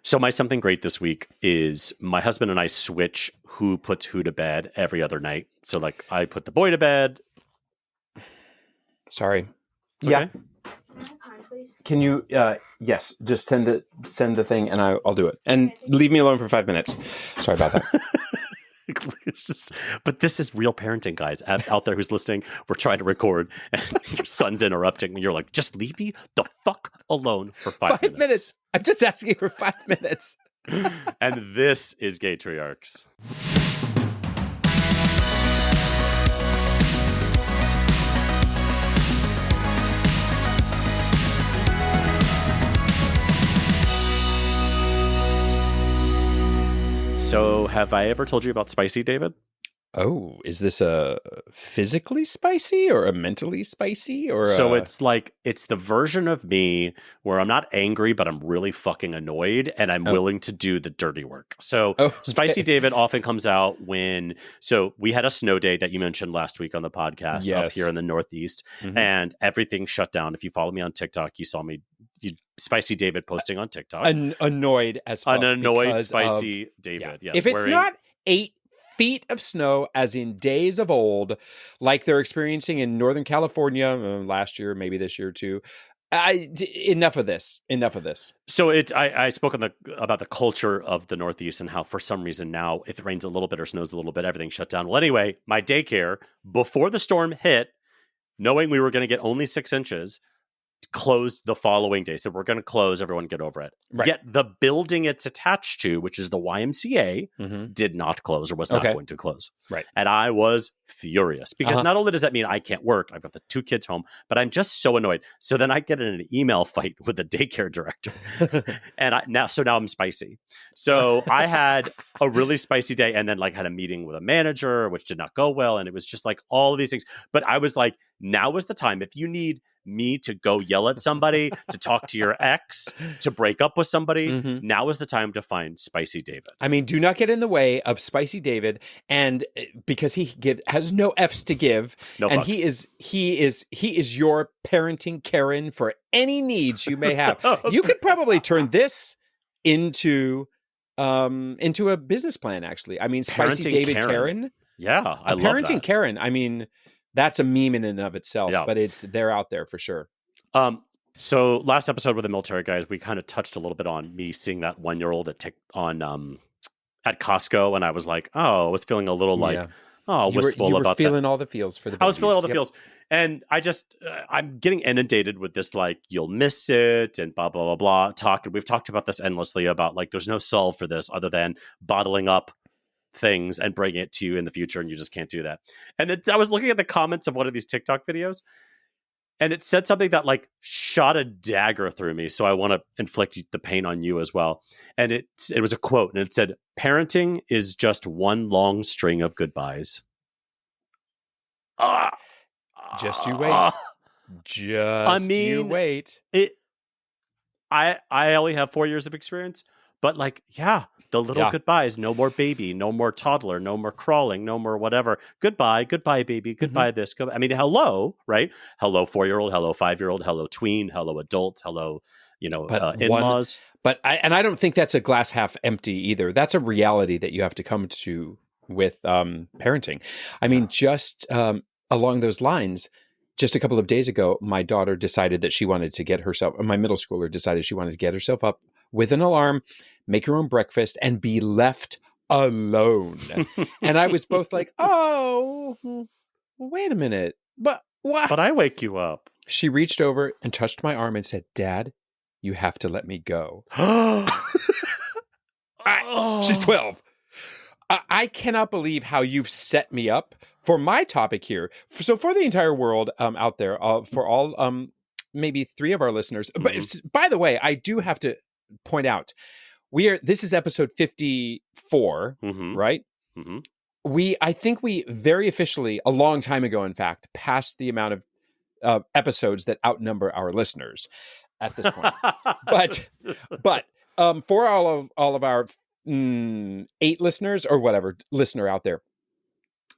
So my something great this week is my husband and I switch who puts who to bed every other night. So like I put the boy to bed. Sorry. It's okay. Can you? Yes. Just send the thing, and I'll do it. And leave me alone for 5 minutes. Sorry about that. But this is real parenting, guys. Out there who's listening, we're trying to record, and your son's interrupting, and you're like, "Just leave me the fuck alone for 5 minutes." 5 minutes. I'm just asking for 5 minutes. And this is Gaytriarchs. So, have I ever told you about Spicy, David? Oh, is this a physically spicy or a mentally spicy? Or so it's like, it's the version of me where I'm not angry, but I'm really fucking annoyed and I'm willing to do the dirty work. So Spicy David often comes out so we had a snow day that you mentioned last week on the podcast up here in the Northeast, and everything shut down. If you follow me on TikTok, you saw me, Spicy David posting on TikTok. Annoyed as fuck. An annoyed Spicy David, yes. If it's not 8 feet of snow, as in days of old, like they're experiencing in Northern California last year, maybe this year too. Enough of this. So I spoke about the culture of the Northeast and how for some reason now, if it rains a little bit or snows a little bit, everything's shut down. Well, anyway, my daycare, before the storm hit, knowing we were going to get only 6 inches, closed the following day. So we're going to close, everyone get over it. Right. Yet the building it's attached to, which is the YMCA, did not close or was not going to close. Right. And I was furious because not only does that mean I can't work, I've got the 2 kids home, but I'm just so annoyed. So then I get in an email fight with the daycare director. And now I'm spicy. So I had a really spicy day and then had a meeting with a manager, which did not go well. And it was just like all of these things. But I was like, now is the time. If you need me to go yell at somebody, to talk to your ex, to break up with somebody, now is the time to find Spicy David. I mean, do not get in the way of Spicy David, and because he has no F's to give, and fucks. he is your parenting Karen for any needs you may have. You could probably turn this into a business plan. Actually, I mean, Spicy Parenting David Karen. Yeah, I love parenting that. Karen. I mean, that's a meme in and of itself, Yeah. but they're out there for sure. So last episode with the military guys, we kind of touched a little bit on me seeing that 1-year-old at Costco, and I was like, I was feeling a little wistful about that. You were feeling all the feels for the babies. I was feeling all the feels, and I'm getting inundated with this you'll miss it and blah blah blah blah. We've talked about this endlessly about there's no solve for this other than bottling up things and bringing it to you in the future, and you just can't do that. And then I was looking at the comments of one of these TikTok videos, and it said something that shot a dagger through me. So I want to inflict the pain on you as well. And it was a quote, and it said, "Parenting is just one long string of goodbyes." Just you wait. You wait. I only have 4 years of experience, but the little goodbyes, no more baby, no more toddler, no more crawling, no more whatever. Goodbye, baby, goodbye this. I mean, hello, right? Hello 4-year-old, hello 5-year-old, hello tween, hello adult, hello, in-laws. I don't think that's a glass half empty either. That's a reality that you have to come to with parenting. I mean, just along those lines, just a couple of days ago, my daughter decided that she wanted to get herself, my middle schooler decided she wanted to get herself up with an alarm, make her own breakfast, and be left alone. And I was both like, oh, wait a minute. But what? But I wake you up. She reached over and touched my arm and said, Dad, you have to let me go. She's 12. I cannot believe how you've set me up for my topic here. So for the entire world out there, for all maybe 3 of our listeners. But by the way, I do have to point out, this is episode 54, right? I think we very officially, a long time ago, in fact, passed the amount of episodes that outnumber our listeners at this point. but for all of our 8 listeners or whatever listener out there,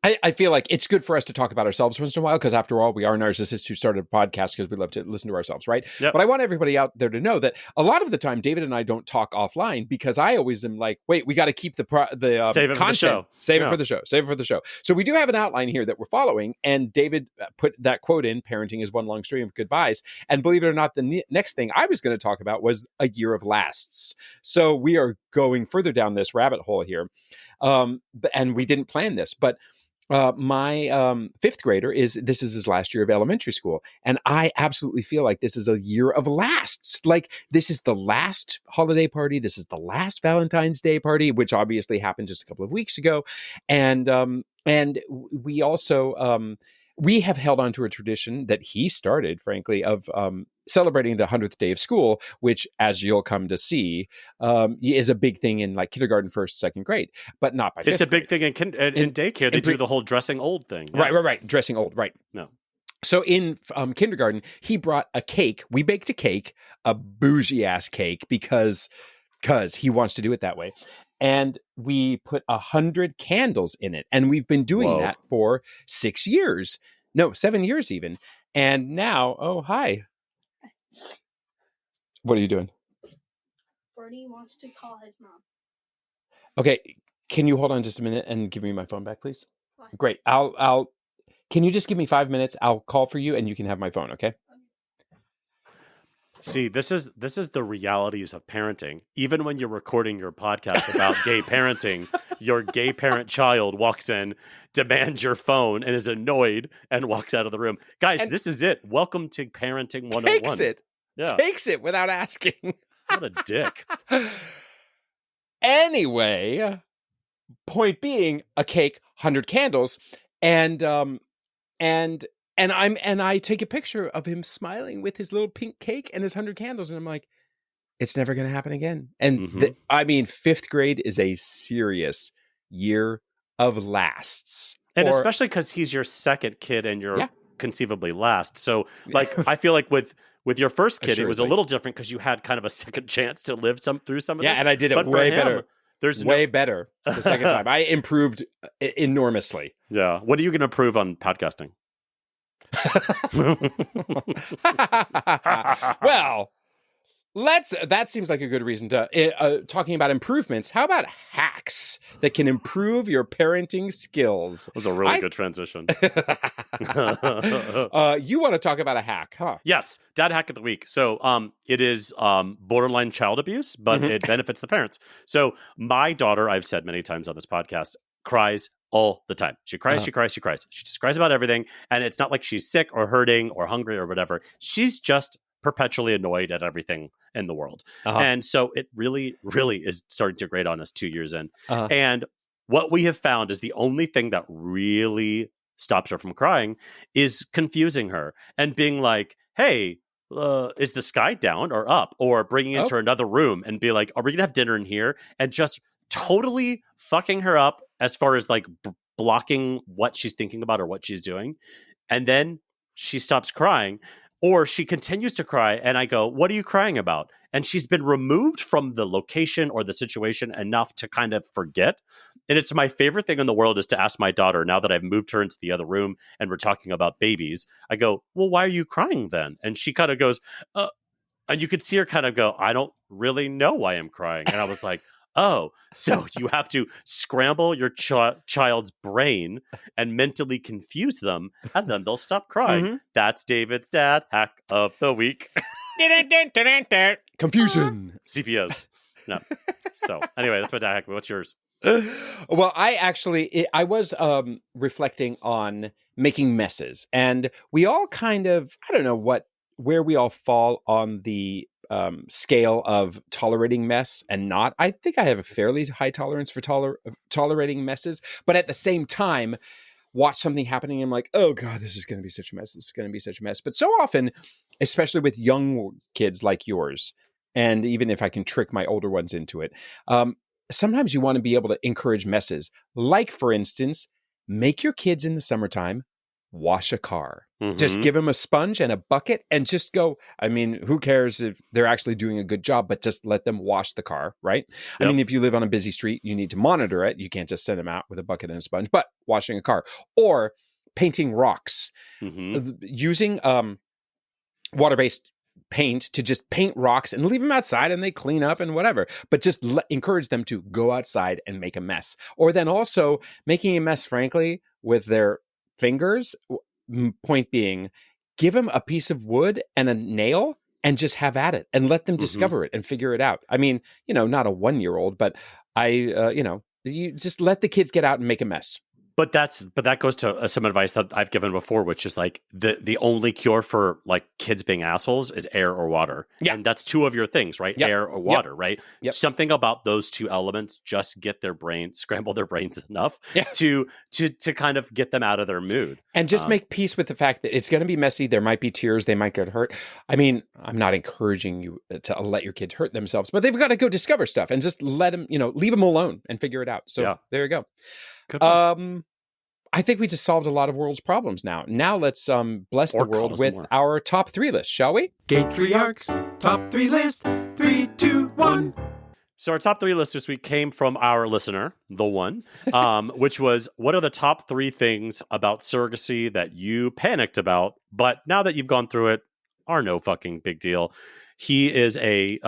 I feel like it's good for us to talk about ourselves once in a while, because after all, we are narcissists who started a podcast because we love to listen to ourselves, right? Yep. But I want everybody out there to know that a lot of the time, David and I don't talk offline because I always am like, wait, we got to keep the Save it content. for the show. Save it for the show. Save it for the show. So we do have an outline here that we're following, and David put that quote in, parenting is one long stream of goodbyes. And believe it or not, the next thing I was going to talk about was a year of lasts. So we are going further down this rabbit hole here. And we didn't plan this, but my fifth grader this is his last year of elementary school. And I absolutely feel like this is a year of lasts. Like, this is the last holiday party. This is the last Valentine's Day party, which obviously happened just a couple of weeks ago. And we also, we have held on to a tradition that he started, frankly, of celebrating the 100th day of school, which, as you'll come to see, is a big thing in like kindergarten, first, second grade, but not by fifth It's a big thing in daycare. They do the whole dressing old thing. Yeah. Right. Dressing old, right. No. So in kindergarten, he brought a cake. We baked a cake, a bougie-ass cake, because he wants to do it that way. And we put 100 candles in it. And we've been doing that for 6 years. No, 7 years even. And now, oh, hi. What are you doing? Bernie wants to call his mom. Okay. Can you hold on just a minute and give me my phone back, please? Fine. Great. Can you just give me 5 minutes? I'll call for you and you can have my phone, okay? See, this is the realities of parenting. Even when you're recording your podcast about gay parenting, your gay parent child walks in, demands your phone, and is annoyed and walks out of the room. Guys, this is it. Welcome to Parenting 101. Takes it. Yeah. Takes it without asking. What a dick. Anyway, point being, a cake, 100 candles, and I take a picture of him smiling with his little pink cake and his 100 candles, and I'm like, it's never going to happen again. And fifth grade is a serious year of lasts, and especially because he's your second kid and you're conceivably last. So, like, I feel like with your first kid, it was a little different because you had kind of a second chance to live through some of this. Yeah, and I did it way better. There's way better the second time. I improved enormously. Yeah. What are you going to improve on podcasting? Well, that seems like a good reason to talking about improvements. How about hacks that can improve your parenting skills? That was a really good transition. You want to talk about a hack, huh? Yes, dad hack of the week. So it is borderline child abuse, but it benefits the parents. So my daughter, I've said many times on this podcast, cries all the time. She cries, she cries, she cries. She just cries about everything. And it's not like she's sick or hurting or hungry or whatever. She's just perpetually annoyed at everything in the world. And so it really, really is starting to grate on us 2 years in. And what we have found is the only thing that really stops her from crying is confusing her and being like, hey, is the sky down or up? Or bringing her into another room and be like, are we going to have dinner in here? And just totally fucking her up as far as like blocking what she's thinking about or what she's doing. And then she stops crying, or she continues to cry. And I go, what are you crying about? And she's been removed from the location or the situation enough to kind of forget. And it's my favorite thing in the world is to ask my daughter, now that I've moved her into the other room and we're talking about babies, I go, well, why are you crying then? And she kind of goes, and you could see her kind of go, I don't really know why I'm crying. And I was like, oh, so you have to scramble your child's brain and mentally confuse them, and then they'll stop crying. That's David's dad hack of the week. Confusion. CPS. No. So anyway, that's my dad hack. What's yours? Well, I was reflecting on making messes, and we all kind of, I don't know where we all fall on the scale of tolerating mess and not. I think I have a fairly high tolerance for tolerating messes, but at the same time, watch something happening and I'm like, oh God, this is going to be such a mess. This is going to be such a mess. But so often, especially with young kids like yours, and even if I can trick my older ones into it, sometimes you want to be able to encourage messes. Like, for instance, make your kids in the summertime wash a car. Mhm. Just give them a sponge and a bucket and just go. I mean, who cares if they're actually doing a good job, but just let them wash the car, right? I Yep. mean, if you live on a busy street, you need to monitor it. You can't just send them out with a bucket and a sponge, but washing a car or painting rocks, Mhm. using water-based paint to just paint rocks and leave them outside and they clean up and whatever, but just encourage them to go outside and make a mess. Or then also making a mess, frankly, with their fingers. Point being, give them a piece of wood and a nail and just have at it and let them Mhm. discover it and figure it out. I mean, not a 1-year-old, but you just let the kids get out and make a mess. But that goes to some advice that I've given before, which is like the only cure for like kids being assholes is air or water. Yeah. And that's two of your things, right? Yep. Air or water, right? Yep. Something about those two elements just get their brains, scramble their brains enough Yeah. to kind of get them out of their mood. And just make peace with the fact that it's going to be messy. There might be tears. They might get hurt. I mean, I'm not encouraging you to let your kids hurt themselves, but they've got to go discover stuff and just let them, leave them alone and figure it out. So There you go. Good one. I think we just solved a lot of world's problems now. Now let's bless Or the world cause with more. our top 3 list, shall we? Gaytriarchs top 3 list. 3, 2, 1. So our top 3 list this week came from our listener, the one, which was, what are the top 3 things about surrogacy that you panicked about, but now that you've gone through it, are no fucking big deal. He is a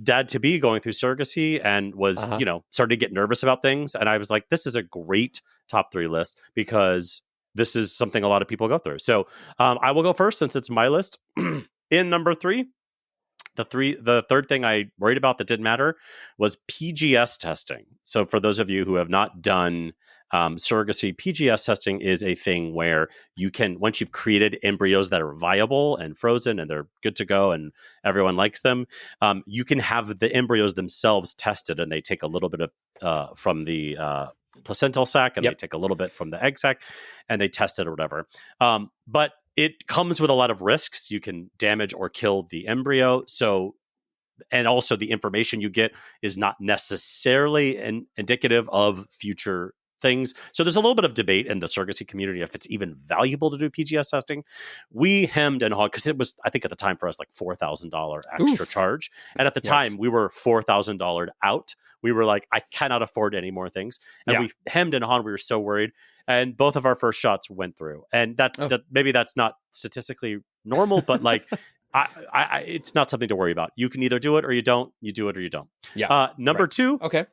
dad-to-be going through surrogacy and was, starting to get nervous about things. And I was like, this is a great top 3 list because this is something a lot of people go through. So I will go first since it's my list. In number 3, the third thing I worried about that didn't matter was PGS testing. So for those of you who have not done surrogacy, PGS testing is a thing where you can, once you've created embryos that are viable and frozen and they're good to go and everyone likes them, you can have the embryos themselves tested, and they take a little bit of from the placental sac and they take a little bit from the egg sac and they test it or whatever. But it comes with a lot of risks. You can damage or kill the embryo. So, and also the information you get is not necessarily indicative of future things. So there's a little bit of debate in the surrogacy community if it's even valuable to do PGS testing. We hemmed and hawed because it was, I think at the time for us, like $4,000 extra charge. And at the time we were $4,000 out. We were like, I cannot afford any more things. And we hemmed and hawed. We were so worried. And both of our first shots went through. And that maybe that's not statistically normal, but like, I it's not something to worry about. You can either do it or you don't. You do it or you don't. Yeah. Number 2, okay,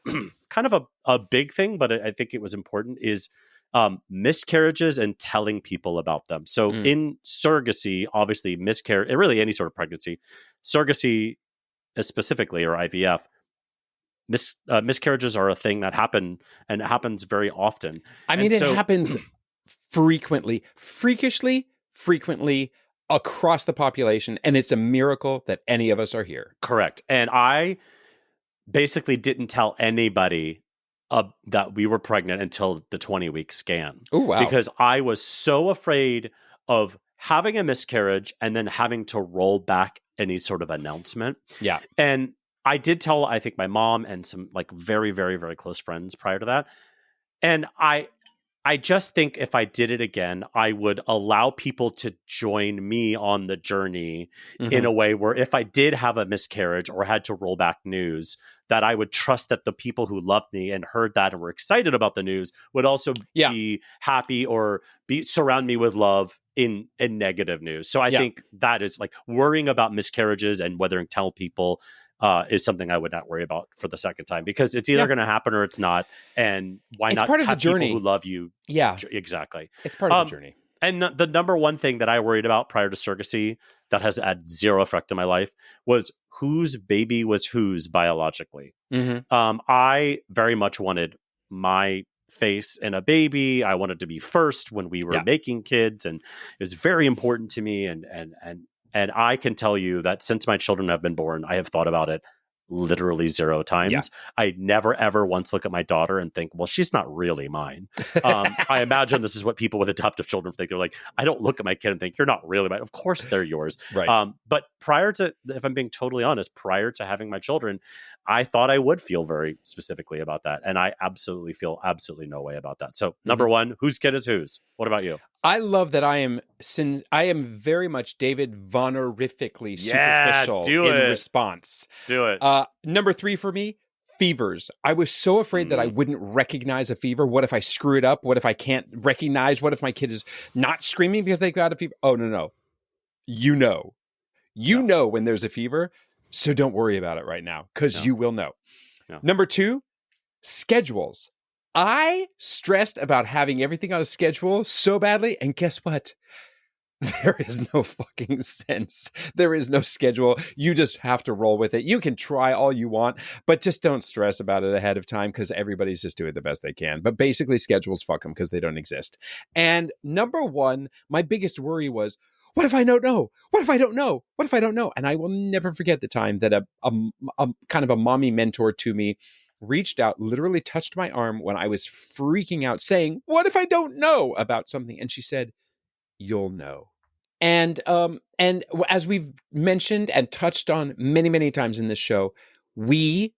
kind of a big thing, but I think it was important, is miscarriages and telling people about them. So in surrogacy, obviously miscarriage, really any sort of pregnancy, surrogacy specifically, or IVF, miscarriages are a thing that happen, and it happens very often. I mean, it happens frequently, freakishly frequently across the population, and it's a miracle that any of us are here. Correct. And I basically didn't tell anybody that we were pregnant until the 20-week scan. Oh, wow. Because I was so afraid of having a miscarriage and then having to roll back any sort of announcement. Yeah. And I did tell, I think, my mom and some like very, very, very close friends prior to that. And I just think if I did it again, I would allow people to join me on the journey in a way where if I did have a miscarriage or had to roll back news, that I would trust that the people who loved me and heard that and were excited about the news would also be happy or surround me with love in negative news. So I think that is like worrying about miscarriages and whether to tell people is something I would not worry about for the second time, because it's either going to happen or it's not. And why not part of have the journey. people who love you? Yeah, exactly. It's part of the journey. And the number one thing that I worried about prior to surrogacy that has had zero effect in my life was whose baby was whose biologically. I very much wanted my face in a baby. I wanted to be first when we were making kids, and it was very important to me. And I can tell you that since my children have been born, I have thought about it literally 0 times. Yeah. I never, ever once look at my daughter and think, well, she's not really mine. I imagine this is what people with adoptive children think. They're like, I don't look at my kid and think, you're not really mine. Of course they're yours. Right. But prior to, if I'm being totally honest, prior to having my children, I thought I would feel very specifically about that. And I absolutely feel absolutely no way about that. So number one, whose kid is whose? What about you? I love that I am very much David Vonerifically superficial in response. Do it. Number 3 for me, fevers. I was so afraid that I wouldn't recognize a fever. What if I screw it up? What if I can't recognize? What if my kid is not screaming because they got a fever? Oh, no. You know when there's a fever, so don't worry about it right now because you will know. Yeah. Number 2, schedules. I stressed about having everything on a schedule so badly, and guess what? There is no fucking sense. There is no schedule. You just have to roll with it. You can try all you want, but just don't stress about it ahead of time because everybody's just doing the best they can. But basically, schedules, fuck them because they don't exist. And number 1, my biggest worry was, what if I don't know? What if I don't know? What if I don't know? And I will never forget the time that a kind of a mommy mentor to me reached out, literally touched my arm when I was freaking out saying, what if I don't know about something? And she said, you'll know. And as we've mentioned and touched on many, many times in this show, we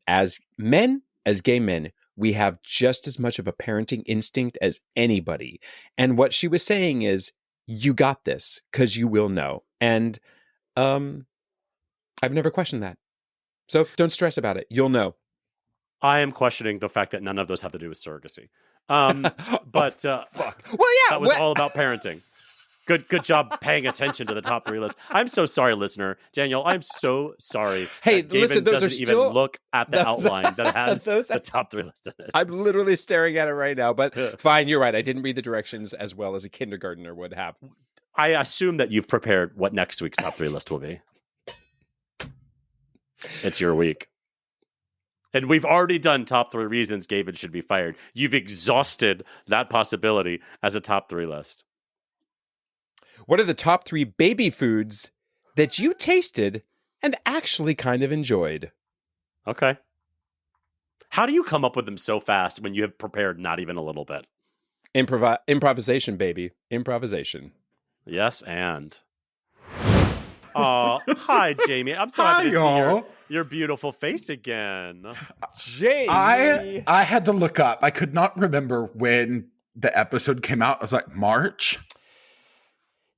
as men, as gay men, we have just as much of a parenting instinct as anybody. And what she was saying is, you got this because you will know. And I've never questioned that. So don't stress about it. You'll know. I am questioning the fact that none of those have to do with surrogacy. But fuck. Well, yeah, that was all about parenting. Good job paying attention to the top 3 list. I'm so sorry, listener. Daniel, I'm so sorry. Hey, Gavin listen, those doesn't are even still look at the outline that has the top 3 list in it. I'm literally staring at it right now, but fine, you're right. I didn't read the directions as well as a kindergartner would have. I assume that you've prepared what next week's top 3 list will be. It's your week. And we've already done top 3 reasons Gavin should be fired. You've exhausted that possibility as a top 3 list. What are the top 3 baby foods that you tasted and actually kind of enjoyed? Okay. How do you come up with them so fast when you have prepared not even a little bit? Improvisation, baby. Improvisation. Yes, and... hi, Jamie. I'm so happy to see your beautiful face again. Jamie. I had to look up. I could not remember when the episode came out. I was like, March?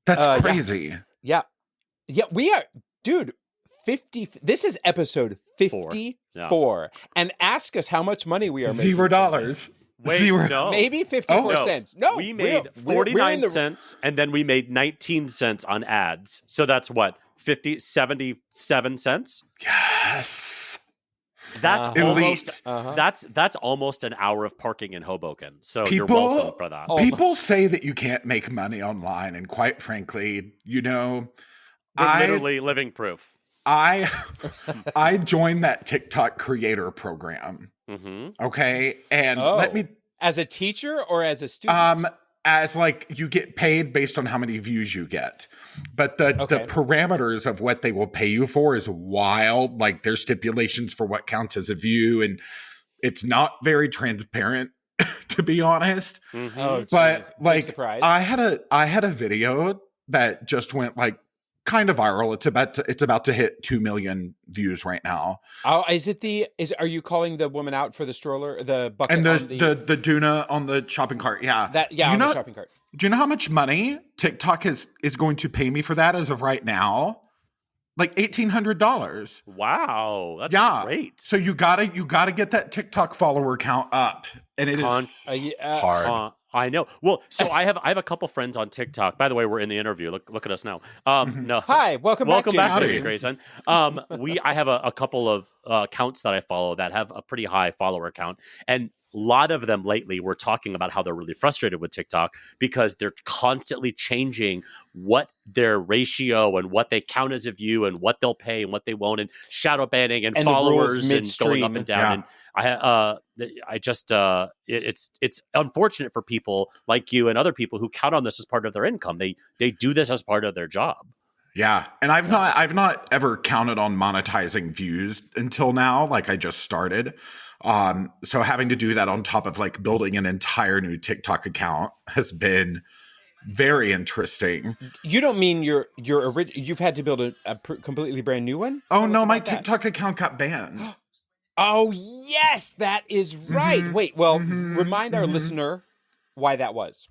That's crazy. Yeah, we are, dude, 50. This is episode 54. And ask us how much money we are making. $0. Wait, Zero. no. Maybe 54 cents. No, we made 49 cents, and then we made 19 cents on ads. So that's what, 77 cents? Yes. That's elite. That's almost an hour of parking in Hoboken. So you're welcome for that. People say that you can't make money online, and quite frankly, we're literally living proof. I joined that TikTok creator program. Mm-hmm. Okay, and let me, as a teacher or as a student? As like you get paid based on how many views you get, but the parameters of what they will pay you for is wild. Like there's stipulations for what counts as a view, and it's not very transparent, to be honest. Mm-hmm. Oh, but geez. like surprise. I had a video that just went like kind of viral. It's about to hit 2 million views right now. Oh, are you calling the woman out for the stroller, the bucket, and the Duna on the shopping cart? Yeah, on the shopping cart. Do you know how much money TikTok is going to pay me for that as of right now? Like $1,800. Wow, that's great. So you gotta get that TikTok follower count up, and it is hard. I know. Well, so I have a couple friends on TikTok. By the way, we're in the interview. Look at us now. No. Hi, welcome back, James Grayson. I have a couple of accounts that I follow that have a pretty high follower count, and a lot of them lately were talking about how they're really frustrated with TikTok because they're constantly changing what their ratio and what they count as a view and what they'll pay and what they won't, and shadow banning and followers and going up and down. Yeah. And it's unfortunate for people like you and other people who count on this as part of their income. They do this as part of their job. Yeah. And I've not ever counted on monetizing views until now. Like I just started. So having to do that on top of like building an entire new TikTok account has been Very interesting. You don't mean your you've had to build a completely brand new one? Oh, no, my TikTok account got banned. Oh, yes, that is right. Mm-hmm. Wait, well, remind our listener why that was.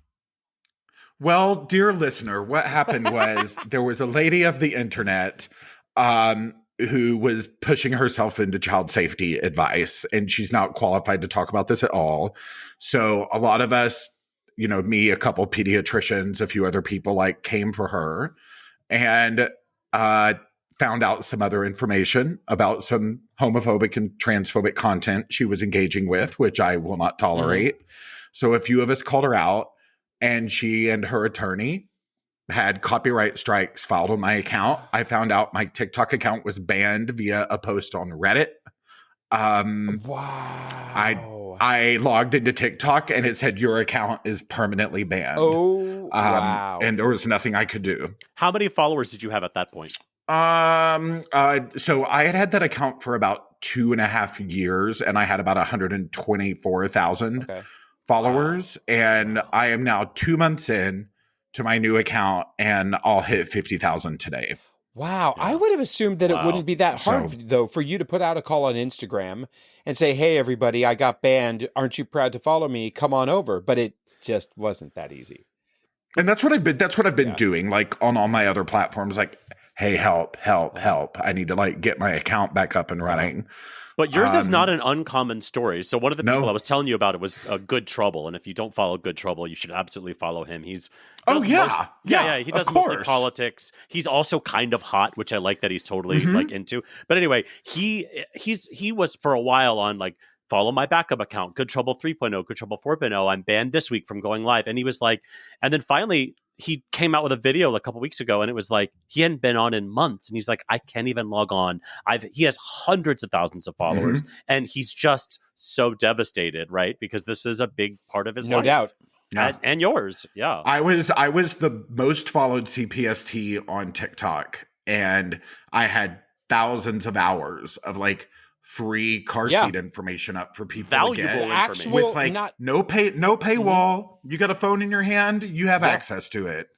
Well, dear listener, what happened was there was a lady of the internet who was pushing herself into child safety advice, and she's not qualified to talk about this at all. So a lot of us, you know, me, a couple pediatricians, a few other people like came for her and found out some other information about some homophobic and transphobic content she was engaging with, which I will not tolerate. So a few of us called her out, and she and her attorney had copyright strikes filed on my account. I found out my TikTok account was banned via a post on Reddit. Wow. I logged into TikTok and it said your account is permanently banned. Oh, wow. And there was nothing I could do. How many followers did you have at that point? So I had that account for about 2.5 years, and I had about 124,000 followers. Wow. And I am now 2 months in to my new account, and I'll hit 50,000 today. Wow. Yeah. I would have assumed that it wouldn't be that hard, though, for you to put out a call on Instagram and say, hey, everybody, I got banned. Aren't you proud to follow me? Come on over. But it just wasn't that easy. And that's what I've been doing, like on all my other platforms, like, hey, help. I need to like get my account back up and running. But yours is not an uncommon story. So one of the people I was telling you about it was Good Trouble. And if you don't follow Good Trouble, you should absolutely folw him. He does mostly politics. He's also kind of hot, which I like that he's totally like into. But anyway, he was for a while on like, follow my backup account, Good Trouble 3.0, Good Trouble 4.0. I'm banned this week from going live. And he was like, and then finally he came out with a video a couple weeks ago, and it was like he hadn't been on in months, and he's like, I can't even log on. He has hundreds of thousands of followers, and he's just so devastated, right? Because this is a big part of his life. No doubt. Yeah. And yours. Yeah. I was the most followed CPST on TikTok, and I had thousands of hours of like free car seat information up for people valuable to get. Information with like no paywall. You got a phone in your hand, you have access to it.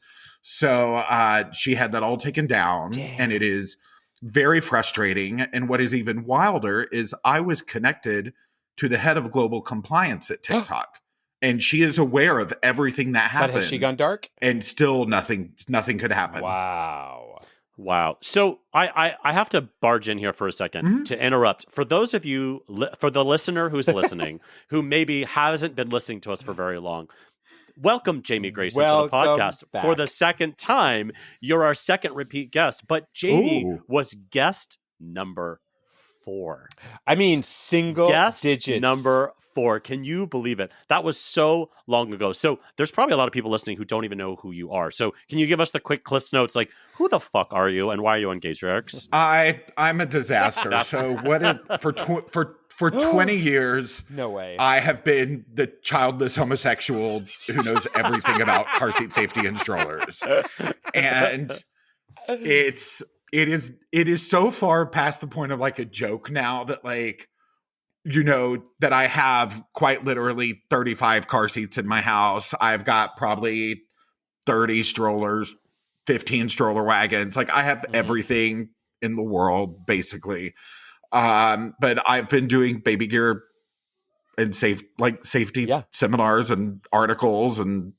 So she had that all taken down. Damn. And it is very frustrating. And what is even wilder is I was connected to the head of global compliance at TikTok. And she is aware of everything that happened. But has she gone dark? And still nothing could happen. Wow. So I have to barge in here for a second to interrupt. For those of you, for the listener who's listening, who maybe hasn't been listening to us for very long, welcome Jamie Grayson to the podcast back. For the second time. You're our second repeat guest, but Jamie was guest number 4. I mean, single guest digits. Number 4. Can you believe it? That was so long ago. So there's probably a lot of people listening who don't even know who you are. So can you give us the quick Cliff's Notes? Like, who the fuck are you, and why are you on Gaytriarchs? I'm a disaster. So for 20 years, no way, I have been the childless homosexual who knows everything about car seat safety and strollers, and it is so far past the point of like a joke now that like, you know, that I have quite literally 35 car seats in my house. I've got probably 30 strollers, 15 stroller wagons. Like I have everything in the world basically. But I've been doing baby gear and safety seminars and articles and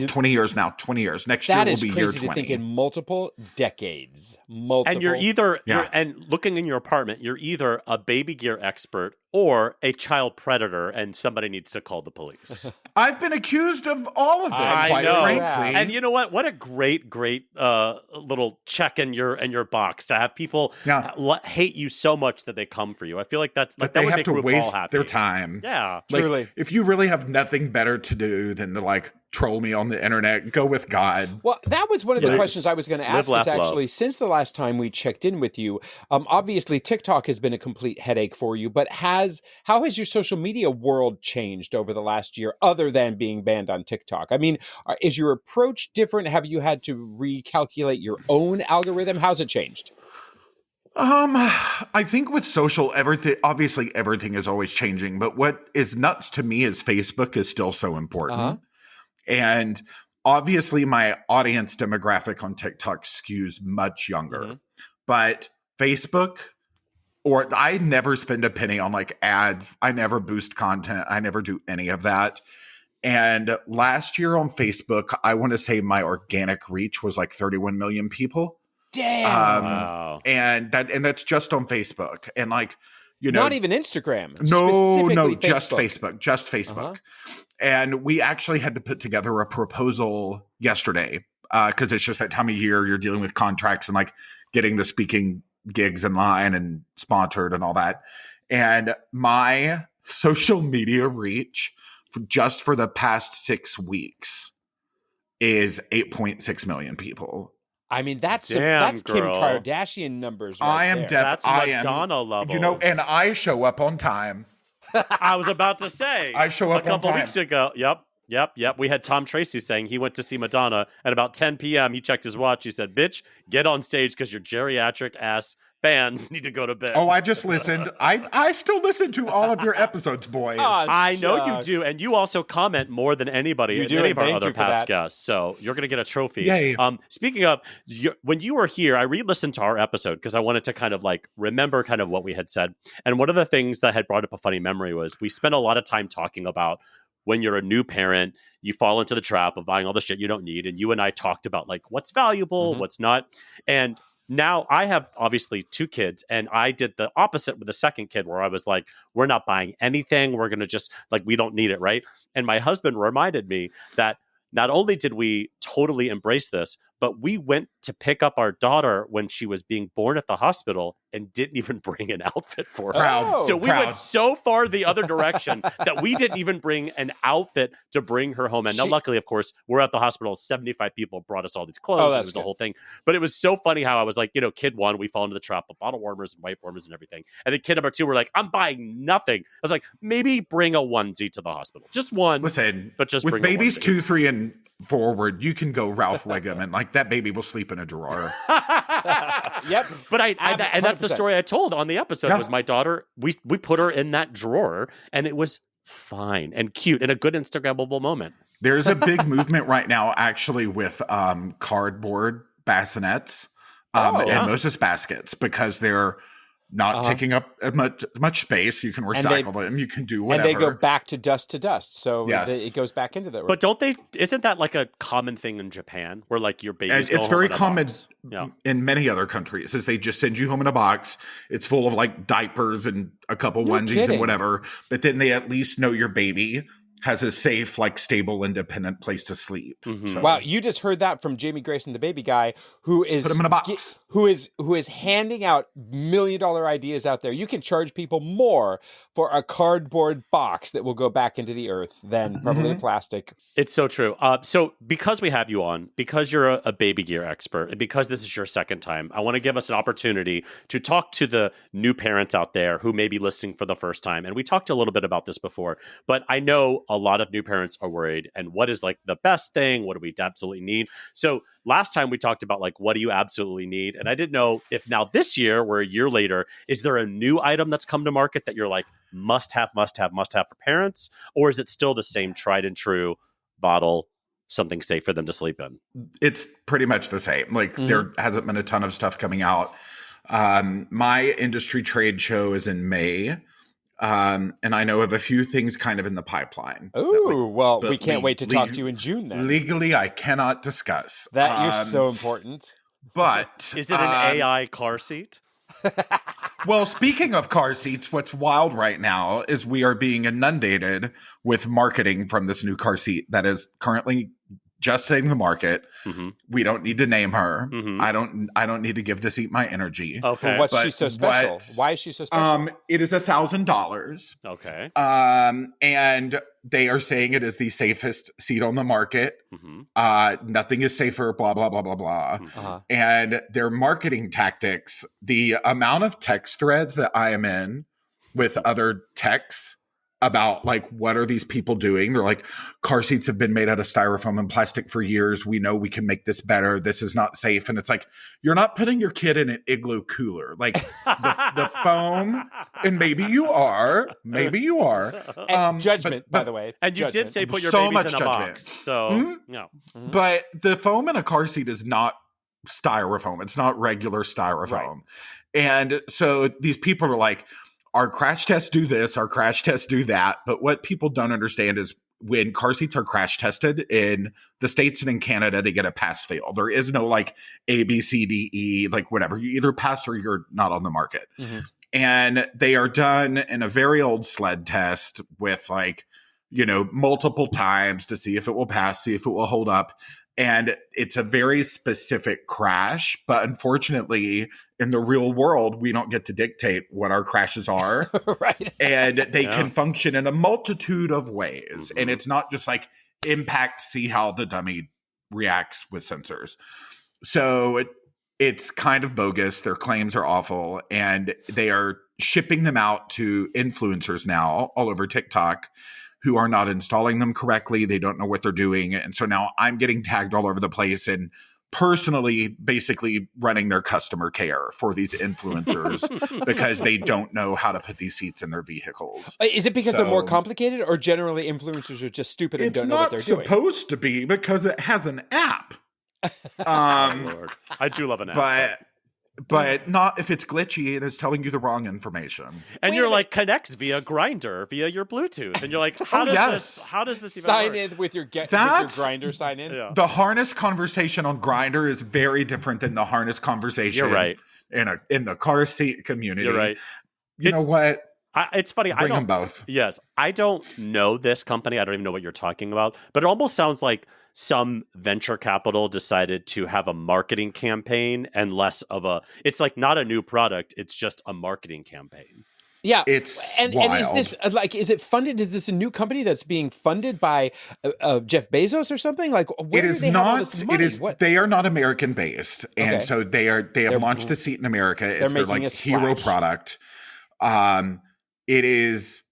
20 years now. 20 years. Next year will be year 20. That is crazy to think in multiple decades. And you're either, and looking in your apartment, you're either a baby gear expert or a child predator, and somebody needs to call the police. I've been accused of all of it, quite frankly. And you know what? What a great little check in your box to have people hate you so much that they come for you. I feel like that's like, that they have to waste their time. Yeah, like, truly. If you really have nothing better to do than to like troll me on the internet, go with God. Well, that was one of the questions I was going to ask. Was actually, since the last time we checked in with you, obviously TikTok has been a complete headache for you, but how has your social media world changed over the last year other than being banned on TikTok? I mean, is your approach different? Have you had to recalculate your own algorithm? How's it changed? I think with social, everything is always changing, but what is nuts to me is Facebook is still so important. And obviously my audience demographic on TikTok skews much younger, but Facebook, or I never spend a penny on like ads. I never boost content. I never do any of that. And last year on Facebook, I want to say my organic reach was like 31 million people. Damn. Wow. And that's just on Facebook. And like, you know, not even Instagram. No, Facebook. just Facebook. And we actually had to put together a proposal yesterday because it's just that time of year you're dealing with contracts and like getting the speaking gigs in line and sponsored and all that. And my social media reach just for the past 6 weeks is 8.6 million people. I mean, that's Kim girl. Kardashian numbers. Right I am there. That's Madonna levels. You know, and I show up on time. I was about to say. I show up a couple on time. weeks ago. Yep. We had Tom Tracy saying he went to see Madonna at about 10 p.m. He checked his watch. He said, "Bitch, get on stage because your geriatric ass fans need to go to bed." Oh, I just listened. I still listen to all of your episodes, boys. I know you do, and you also comment more than anybody in any of our other past guests. So you're going to get a trophy. Yay. Speaking of, when you were here, I re-listened to our episode because I wanted to kind of like remember kind of what we had said. And one of the things that had brought up a funny memory was we spent a lot of time talking about when you're a new parent, you fall into the trap of buying all the shit you don't need. And you and I talked about like what's valuable, what's not. And now I have obviously 2 kids, and I did the opposite with the second kid where I was like, we're not buying anything. We're going to just like, we don't need it. Right. And my husband reminded me that not only did we totally embrace this, but we went to pick up our daughter when she was being born at the hospital and didn't even bring an outfit for her. So we went so far the other direction that we didn't even bring an outfit to bring her home. And now, luckily, of course, we're at the hospital. 75 people brought us all these clothes. It was a whole thing. But it was so funny how I was like, you know, kid 1, we fall into the trap of bottle warmers and wipe warmers and everything. And then kid number 2, we're like, I'm buying nothing. I was like, maybe bring a onesie to the hospital. Just one. Listen, but just with bring babies a 2, 3, and forward, you can go Ralph Wiggum and like that baby will sleep in a drawer. Yep. But and that's the story I told on the episode was my daughter, we put her in that drawer and it was fine and cute and a good Instagrammable moment. There's a big movement right now actually with cardboard bassinets and Moses baskets because they're not taking up much space. You can recycle them. You can do whatever. And they go back to dust. So it goes back into the. But isn't that like a common thing in Japan where like your babies It's very common in many other countries is they just send you home in a box. It's full of like diapers and a couple onesies and whatever. But then they at least know your baby has a safe, like stable, independent place to sleep. So. Wow, you just heard that from Jamie Grayson, the baby guy, who is put him in a box. Who is handing out $1 million ideas out there. You can charge people more for a cardboard box that will go back into the earth than probably plastic. It's so true. So because we have you on, because you're a baby gear expert, and because this is your second time, I want to give us an opportunity to talk to the new parents out there who may be listening for the first time. And we talked a little bit about this before, but I know a lot of new parents are worried. And what is like the best thing? What do we absolutely need? So last time we talked about like, what do you absolutely need? And I didn't know if now this year, we're a year later, is there a new item that's come to market that you're like, must have for parents? Or is it still the same tried and true bottle, something safe for them to sleep in? It's pretty much the same. Like there hasn't been a ton of stuff coming out. My industry trade show is in May. And I know of a few things kind of in the pipeline. Oh, well, we can't wait to talk to you in June then. Legally, I cannot discuss. That you're so important. But is it an AI car seat? Well, speaking of car seats, what's wild right now is we are being inundated with marketing from this new car seat that is currently just hitting the market. We don't need to name her. I don't need to give the seat my energy. Okay. But what's she so special? Why is she so special? It is $1,000. Okay. And they are saying it is the safest seat on the market. Nothing is safer, blah, blah, blah, blah, blah. And their marketing tactics, the amount of text threads that I am in with other techs about like, what are these people doing? They're like, car seats have been made out of styrofoam and plastic for years. We know we can make this better. This is not safe. And it's like, you're not putting your kid in an igloo cooler. Like the foam, and maybe you are. And judgment, by the way. And you did say put your so babies much in a judgment. box. So, no. Mm-hmm. But the foam in a car seat is not styrofoam. It's not regular styrofoam. Right. And so these people are like, our crash tests do this, our crash tests do that. But what people don't understand is when car seats are crash tested in the States and in Canada, they get a pass fail. There is no like A, B, C, D, E, like whatever. You either pass or you're not on the market. Mm-hmm. And they are done in a very old sled test with like, multiple times to see if it will pass, see if it will hold up. And it's a very specific crash, but unfortunately, in the real world, we don't get to dictate what our crashes are. Right. And they can function in a multitude of ways. Mm-hmm. And it's not just like impact, see how the dummy reacts with sensors. So it's kind of bogus. Their claims are awful. And they are shipping them out to influencers now all over TikTok who are not installing them correctly. They don't know what they're doing. And so now I'm getting tagged all over the place and personally basically running their customer care for these influencers because they don't know how to put these seats in their vehicles. Is it because they're more complicated, or generally influencers are just stupid and don't know what they're doing? It's not supposed to be because it has an app. Lord. I do love an app. But not if it's glitchy and it's telling you the wrong information. And you're like, connects via Grindr, via your Bluetooth. And you're like, how does this even sign work? in with your Grindr sign in? Yeah. The harness conversation on Grindr is very different than the harness conversation You're right. in the car seat community. You're right. You know what? It's funny. Bring them both. Yes. I don't know this company. I don't even know what you're talking about. But it almost sounds like some venture capital decided to have a marketing campaign and less of it's like not a new product. It's just a marketing campaign. Yeah. It's wild. And is this is it funded? Is this a new company that's being funded by Jeff Bezos or something? Like, where it is do they not. Have all this money? It is. They are not American based, and so they have launched a seat in America. It's their like hero product. It is.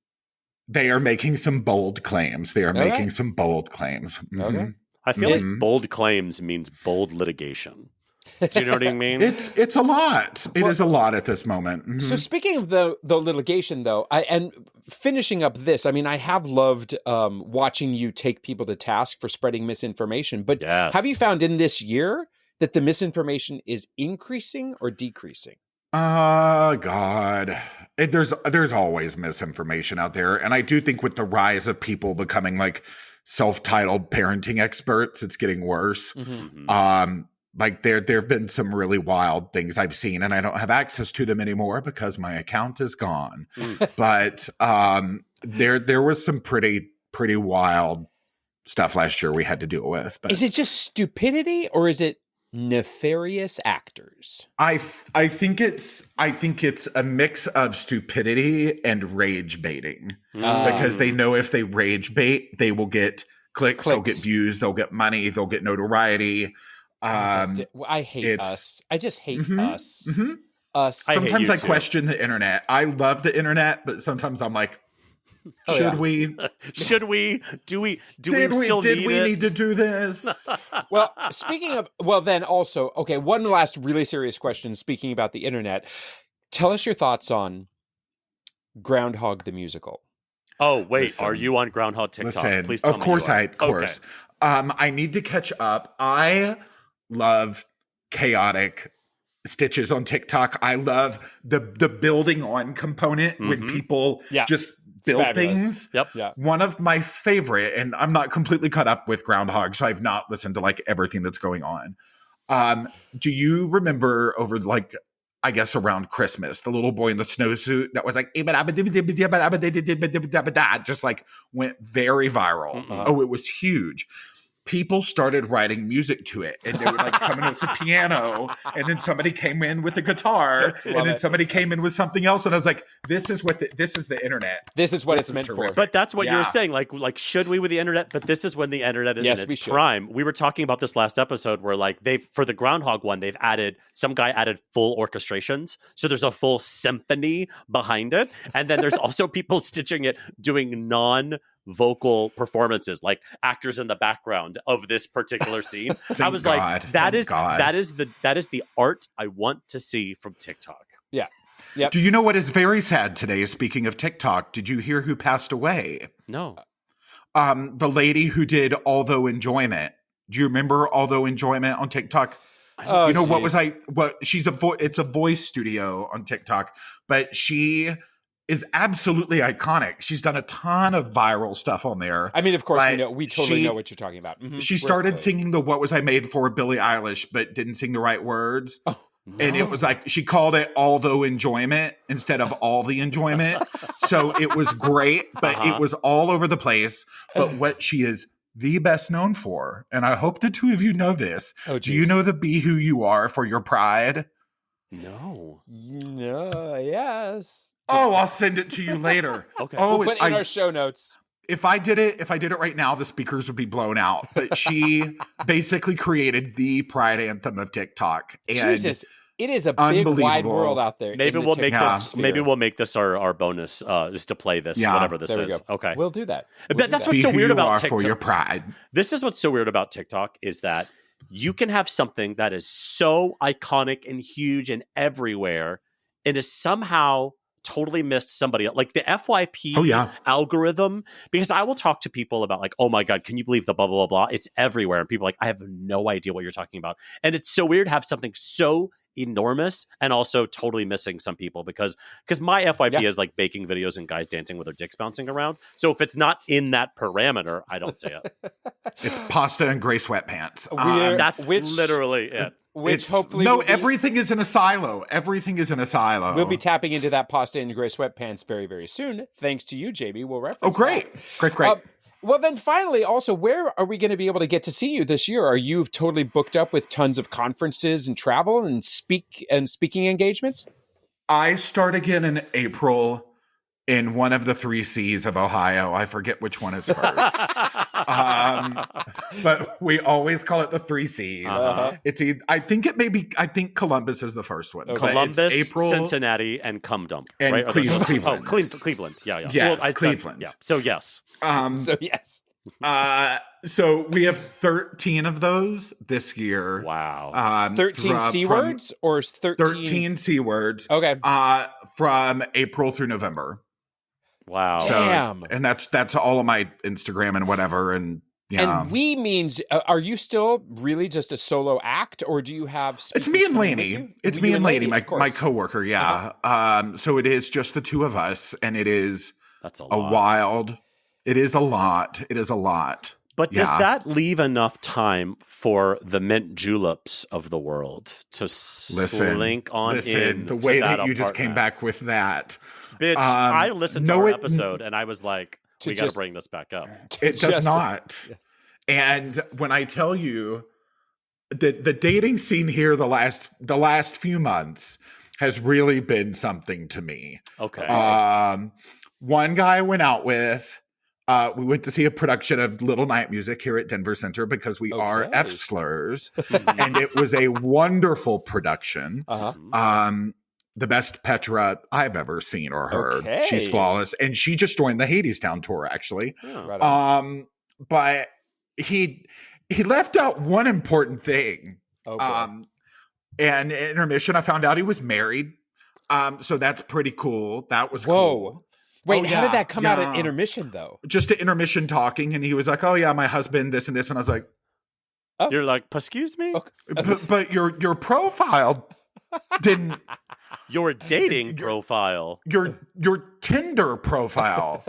They are making some bold claims. They are making some bold claims. Mm-hmm. Okay. I feel like bold claims means bold litigation. Do you know what I mean? It's a lot. It is a lot at this moment. Mm-hmm. So speaking of the litigation, though, and finishing up this, I mean, I have loved watching you take people to task for spreading misinformation. But have you found in this year that the misinformation is increasing or decreasing? God. There's always misinformation out there. And I do think with the rise of people becoming like self-titled parenting experts, it's getting worse. Mm-hmm. Like there have been some really wild things I've seen, and I don't have access to them anymore because my account is gone. But there was some pretty wild stuff last year we had to deal with. But is it just stupidity, or is it nefarious actors? I think it's a mix of stupidity and rage baiting because they know if they rage bait, they will get clicks, they'll get views, they'll get money, they'll get notoriety. I hate us. I just hate us. Mm-hmm. Us. Sometimes I question the internet. I love the internet, but sometimes I'm like, should we? Should we? Do we need to do this? Well, speaking of, then also, okay, one last really serious question. Speaking about the internet, tell us your thoughts on Groundhog the Musical. Oh, wait, are you on Groundhog TikTok? Listen, please tell of me course you are. of course. Okay. I need to catch up. I love chaotic stitches on TikTok. I love the building on component when people just build things. Yep. Yeah. One of my favorite, and I'm not completely caught up with Groundhog, so I've not listened to like everything that's going on. Do you remember over like, I guess around Christmas, the little boy in the snowsuit that was like, just like went very viral. Oh, it was huge. people started writing music to it, and they would like come in with a piano, and then somebody came in with a guitar, and then somebody came in with something else, and I was like, this is the internet. This is what it's meant for. But that's what you were saying. Like, should we with the internet? But this is when the internet is in its prime. We were talking about this last episode where like for the Groundhog one, some guy added full orchestrations. So there's a full symphony behind it. And then there's also people stitching it, doing non-vocal performances, like actors in the background of this particular scene. I was like, that is the art I want to see from TikTok. Yeah. Yep. Do you know what is very sad today? Speaking of TikTok, did you hear who passed away? No. The lady who did Although Enjoyment. Do you remember Although Enjoyment on TikTok? Oh, it's a voice studio on TikTok, but she is absolutely iconic. She's done a ton of viral stuff on there. I mean, of course, we totally know what you're talking about. Mm-hmm. She started singing the What Was I Made For Billie Eilish, but didn't sing the right words. Oh. No. And it was like, she called it Although Enjoyment instead of All the Enjoyment. So it was great, but it was all over the place. But what she is the best known for, and I hope the two of you know this. Oh, do you know the Be Who You Are for Your Pride? No. Yes. Oh, I'll send it to you later. Okay. Oh, we'll put in our show notes. If I did it right now, the speakers would be blown out. But she basically created the pride anthem of TikTok. And Jesus, it is a big wide world out there. Maybe we'll make this. Maybe we'll make this our bonus, just to play this, whatever this is. Okay, we'll do that. That's what's so weird about TikTok. For your pride. This is what's so weird about TikTok is that you can have something that is so iconic and huge and everywhere, and is somehow totally missed somebody else. Like the FYP algorithm, because I will talk to people about like, oh my God, can you believe the blah, blah, blah, blah. It's everywhere. And people are like, I have no idea what you're talking about. And it's so weird to have something so enormous and also totally missing some people because my FYP is like baking videos and guys dancing with their dicks bouncing around. So if it's not in that parameter, I don't see it. It's pasta and gray sweatpants. That's literally it. Which hopefully everything is in a silo. Everything is in a silo. We'll be tapping into that pasta and gray sweatpants very, very soon. Thanks to you, JB. We'll reference. Oh, great, that. great. Well, then finally, also, where are we going to be able to get to see you this year? Are you totally booked up with tons of conferences and travel and speaking engagements? I start again in April in one of the 3 C's of Ohio. I forget which one is first. But we always call it the 3 C's. It's I think Columbus is the first one. Okay. Columbus, April, Cincinnati, and Cum Dump. And right? Cleveland. Oh, Cleveland. Yeah. Yes, well, Cleveland. Yeah. So yes. So we have 13 of those this year. Wow. 13 C words or 13 C words. Okay. From April through November. Wow. So, damn. And that's all of my Instagram and whatever. And yeah. And we means, are you still really just a solo act, or do you have? It's me and Lainey. It's me and Lainey, my coworker. Yeah. So it is just the two of us, and it is a wild. It is a lot. It is a lot. But does that leave enough time for the mint juleps of the world to slink on in? The way that you just came back with that. Bitch, I listened to our episode and I was like, we got to bring this back up. It does not. Yes. And when I tell you the dating scene here the last few months has really been something to me. Okay. One guy I went out with, we went to see a production of Little Night Music here at Denver Center because we are F slurs. And it was a wonderful production. The best Petra I've ever seen or heard. Okay. She's flawless. And she just joined the Hadestown tour, actually. Oh, right on. But he left out one important thing. And in intermission, I found out he was married. So that's pretty cool. That was cool. Wait, how did that come out at intermission, though? Just at intermission talking, and he was like, oh, yeah, my husband, this and this. And I was like... Oh. You're like, excuse me? Okay. But your profile didn't... Your dating profile. Your Tinder profile.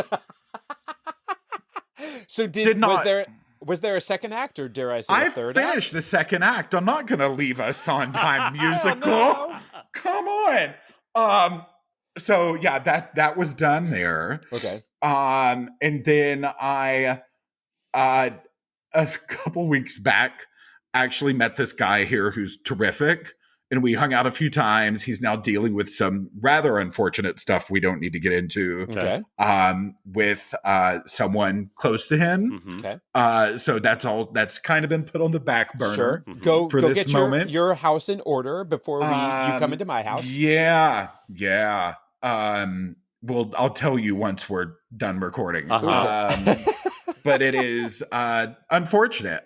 So was there a second act, or dare I say a third act? I finished the second act. I'm not going to leave a Sondheim musical. No. Come on. So yeah, that was done there. Okay. And then I a couple weeks back, actually met this guy here who's terrific. And we hung out a few times. He's now dealing with some rather unfortunate stuff we don't need to get into. Okay. With someone close to him. Mm-hmm. Okay. So that's kind of been put on the back burner. Sure. Mm-hmm. Go this get moment. your house in order before you come into my house. Yeah. Well, I'll tell you once we're done recording. But it is unfortunate.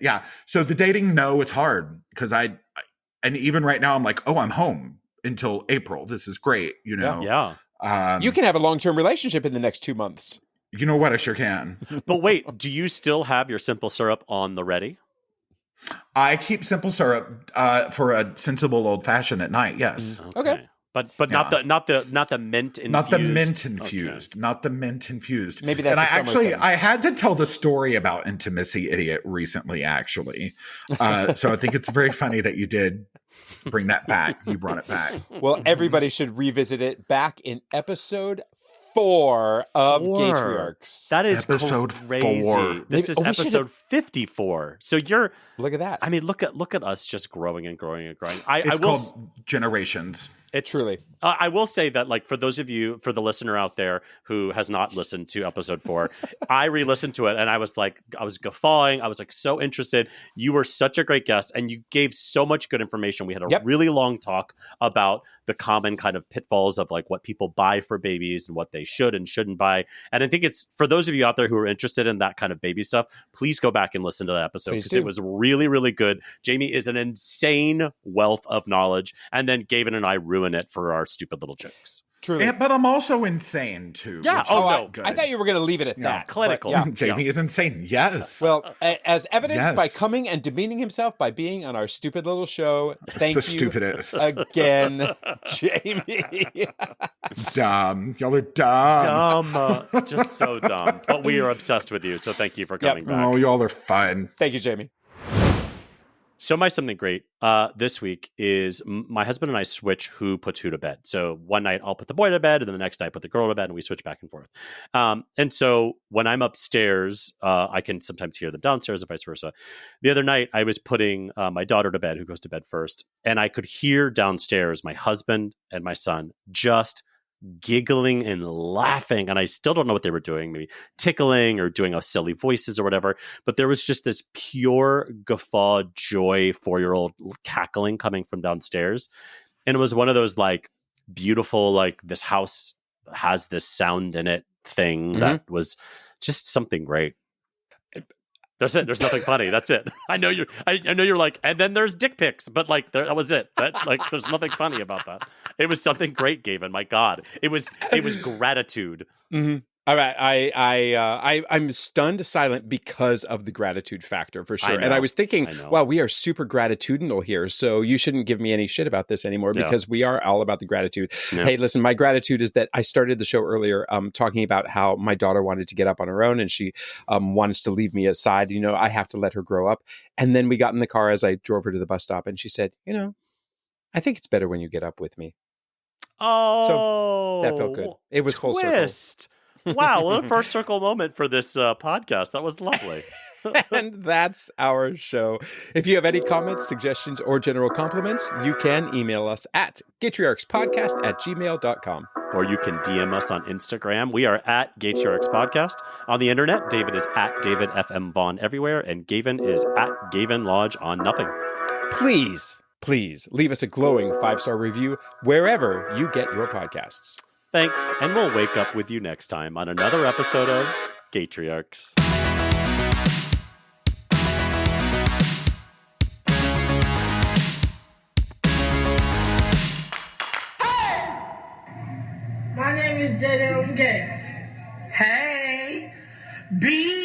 Yeah. So the dating, no, it's hard because and even right now I'm like, oh, I'm home until April. This is great. You know? Yeah. You can have a long-term relationship in the next 2 months. You know what? I sure can. But wait, do you still have your simple syrup on the ready? I keep simple syrup for a sensible old fashioned at night. Yes. Okay. But Yeah. not the mint infused. Not the mint infused. Okay. Not the mint infused. Maybe that's and a summer thing. I had to tell the story about Intimacy Idiot recently, actually. So I think it's very funny that you did bring that back. You brought it back. Well, everybody should revisit it back in episode 4 of Gaytriarchs. That is Episode crazy. 4. This is episode 54. So you're Look at that. I mean, look at us just growing and growing and growing. It's I will called Generations. It's truly. I will say that, like, for those of you, for the listener out there who has not listened to episode 4, I re-listened to it and I was guffawing. I was like so interested. You were such a great guest and you gave so much good information. We had a really long talk about the common kind of pitfalls of like what people buy for babies and what they should and shouldn't buy. And I think it's for those of you out there who are interested in that kind of baby stuff, please go back and listen to that episode because it was really, really good. Jamie is an insane wealth of knowledge. And then Gavin and I ruin it for our stupid little jokes. Truly. Yeah, but I'm also insane too. Yeah. No. I thought you were going to leave it at that. Clinical. But, Jamie is insane. Yes. Well, as evidenced by coming and demeaning himself by being on our stupid little show, thank you stupidest. Again, Jamie. Dumb. Y'all are dumb. Just so dumb. But we are obsessed with you, so thank you for coming back. Oh, y'all are fun. Thank you, Jamie. So my something great this week is my husband and I switch who puts who to bed. So one night I'll put the boy to bed, and then the next night I put the girl to bed, and we switch back and forth. And so when I'm upstairs, I can sometimes hear them downstairs and vice versa. The other night I was putting my daughter to bed, who goes to bed first, and I could hear downstairs my husband and my son just giggling and laughing, and I still don't know what they were doing, maybe tickling or doing silly voices or whatever, but there was just this pure guffaw joy 4-year-old cackling coming from downstairs. And it was one of those like beautiful, like this house has this sound in it thing that was just something great. That's it. There's nothing funny. That's it. I know you're like, and then there's dick pics, but like that was it. That like, there's nothing funny about that. It was something great, Gavin. My God, it was gratitude. Mm-hmm. All right, I'm stunned silent because of the gratitude factor for sure. And I was thinking, wow, we are super gratitudinal here, so you shouldn't give me any shit about this anymore because we are all about the gratitude. Yeah. Hey, listen, my gratitude is that I started the show earlier talking about how my daughter wanted to get up on her own and she wants to leave me aside. You know, I have to let her grow up. And then we got in the car as I drove her to the bus stop, and she said, you know, I think it's better when you get up with me. Oh, so that felt good. It was full circle. Wow, what a first circle moment for this podcast. That was lovely. And that's our show. If you have any comments, suggestions, or general compliments, you can email us at GaytriarchsPodcast@gmail.com. Or you can DM us on Instagram. We are at GaytriarchsPodcast. On the internet, David is at David FM Vaughn everywhere, and Gavin is at Gavin Lodge on nothing. Please leave us a glowing 5-star review wherever you get your podcasts. Thanks, and we'll wake up with you next time on another episode of Gaytriarchs. Hey! My name is Jada. I'm gay. Hey! Be